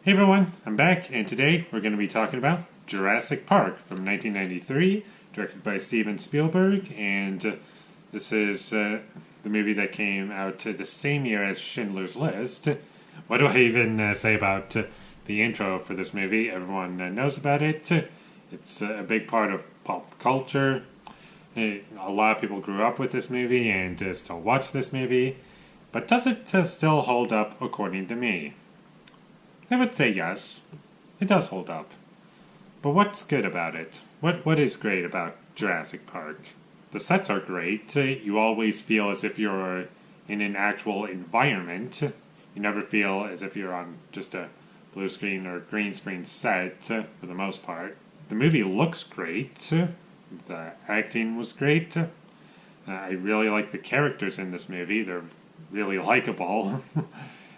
Hey everyone, I'm back, and today we're going to be talking about Jurassic Park from 1993, directed by Steven Spielberg, and this is the movie that came out the same year as Schindler's List. What do I even say about the intro for this movie? Everyone knows about it. It's a big part of pop culture. A lot of people grew up with this movie and still watch this movie, but does it still hold up according to me? I would say yes. It does hold up. But what's good about it? What is great about Jurassic Park? The sets are great. You always feel as if you're in an actual environment. You never feel as if you're on just a blue screen or green screen set, for the most part. The movie looks great. The acting was great. I really like the characters in this movie. They're really likable.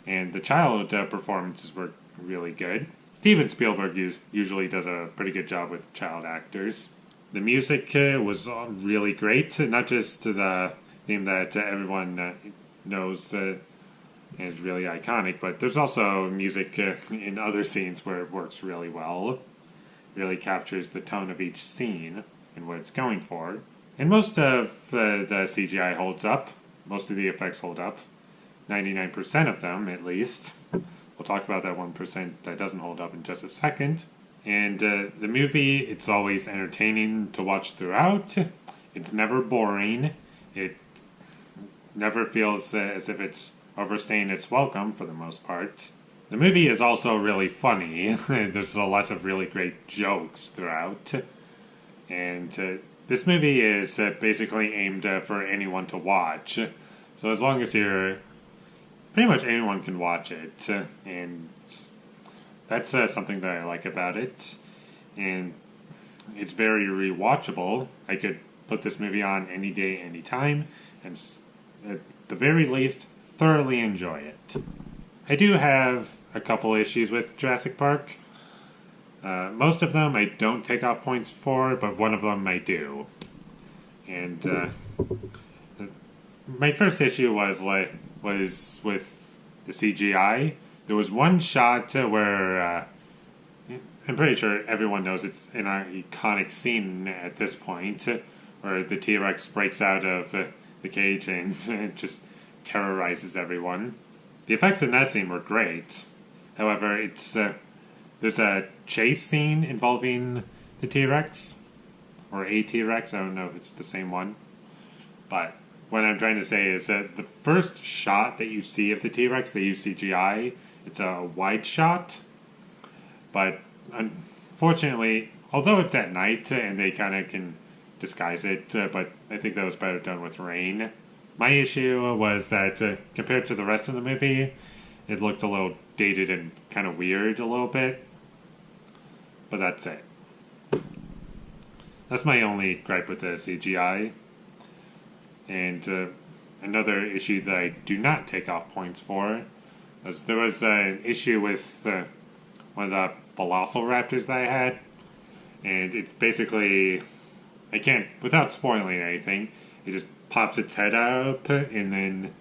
And the child performances were really good. Steven Spielberg usually does a pretty good job with child actors. The music was really great, not just the theme that everyone knows is really iconic, but there's also music in other scenes where it works really well. It really captures the tone of each scene and what it's going for. And most of the CGI holds up. Most of the effects hold up. 99% of them, at least. We'll talk about that 1% that doesn't hold up in just a second. And the movie, it's always entertaining to watch throughout. It's never boring. It never feels as if it's overstaying its welcome, for the most part. The movie is also really funny. There's lots of really great jokes throughout. And this movie is basically aimed for anyone to watch. So as long as you're pretty much anyone can watch it, and that's something that I like about it. And it's very rewatchable. I could put this movie on any day, any time, and at the very least, thoroughly enjoy it. I do have a couple issues with Jurassic Park. Most of them I don't take off points for, but one of them I do. And my first issue was with the CGI. There was one shot where I'm pretty sure everyone knows it's an iconic scene at this point, where the T-Rex breaks out of the cage and just terrorizes everyone. The effects in that scene were great. However, there's a chase scene involving the T-Rex, or a T-Rex. I don't know if it's the same one, but what I'm trying to say is that the first shot that you see of the T-Rex, they use CGI. It's a wide shot, but unfortunately, although it's at night and they kind of can disguise it, but I think that was better done with rain. My issue was that compared to the rest of the movie, it looked a little dated and kind of weird a little bit, but that's it. That's my only gripe with the CGI. And another issue that I do not take off points for was there was an issue with one of the velociraptors that I had, and it's basically, I can't, without spoiling anything, it just pops its head up, and then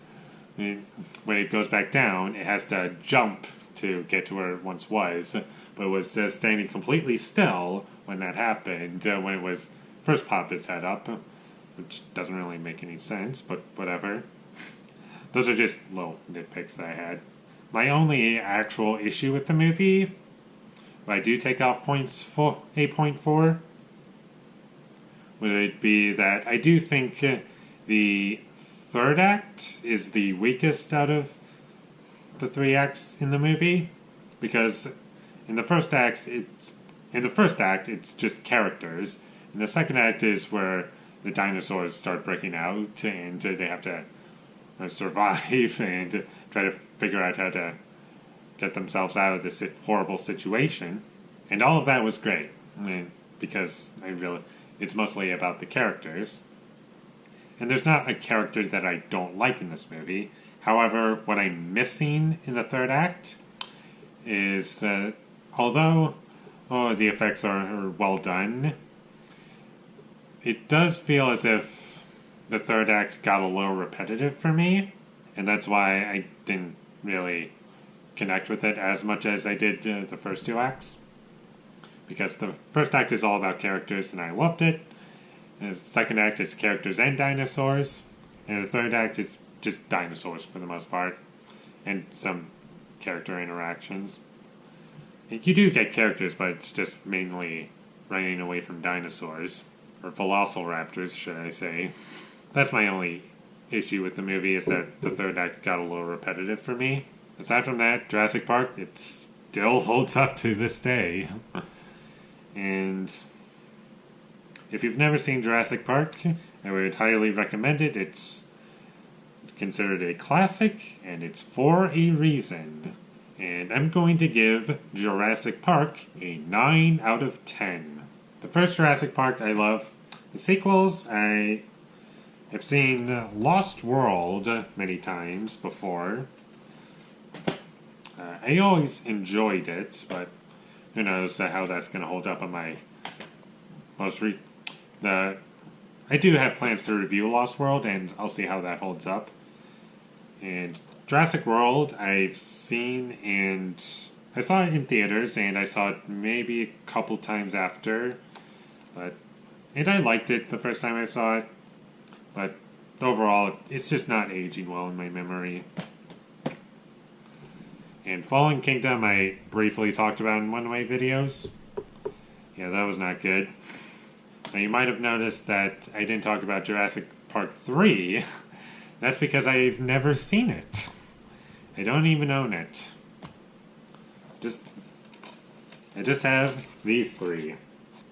when it goes back down, it has to jump to get to where it once was, but it was standing completely still when that happened, when it was first popped its head up, which doesn't really make any sense, but whatever. Those are just little nitpicks that I had. My only actual issue with the movie, what I do take off points for 8.4, would be that I do think the third act is the weakest out of the three acts in the movie, because in the first act it's just characters. In the second act is where the dinosaurs start breaking out, and they have to survive and try to figure out how to get themselves out of this horrible situation. And all of that was great, because it's mostly about the characters. And there's not a character that I don't like in this movie. However, what I'm missing in the third act is, although the effects are well done, it does feel as if the third act got a little repetitive for me, and that's why I didn't really connect with it as much as I did the first two acts. Because the first act is all about characters, and I loved it. And the second act is characters and dinosaurs. And the third act is just dinosaurs for the most part. And some character interactions. And you do get characters, but it's just mainly running away from dinosaurs. Or velociraptors, should I say. That's my only issue with the movie, is that the third act got a little repetitive for me. Aside from that, Jurassic Park, it still holds up to this day. And if you've never seen Jurassic Park, I would highly recommend it. It's considered a classic, and it's for a reason. And I'm going to give Jurassic Park a 9 out of 10. The first Jurassic Park I love. The sequels, I have seen Lost World many times before. I always enjoyed it, but who knows how that's going to hold up on my I do have plans to review Lost World, and I'll see how that holds up. And Jurassic World, I've seen, and I saw it in theaters, and I saw it maybe a couple times after. And I liked it the first time I saw it, but overall, it's just not aging well in my memory. And Fallen Kingdom, I briefly talked about in one of my videos. Yeah, that was not good. Now, you might have noticed that I didn't talk about Jurassic Park 3. That's because I've never seen it. I don't even own it. I just have these 3.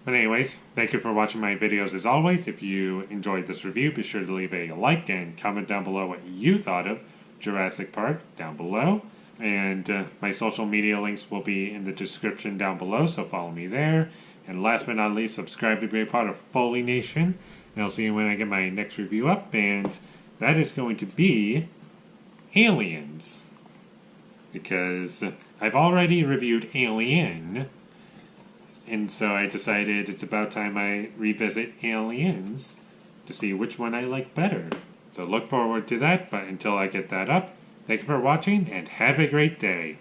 But anyways, thank you for watching my videos as always. If you enjoyed this review, be sure to leave a like and comment down below what you thought of Jurassic Park down below. And my social media links will be in the description down below, so follow me there. And last but not least, subscribe to be a part of Foley Nation. And I'll see you when I get my next review up, and that is going to be Aliens. Because I've already reviewed Alien, and so I decided it's about time I revisit Aliens to see which one I like better. So look forward to that, but until I get that up, thank you for watching, and have a great day.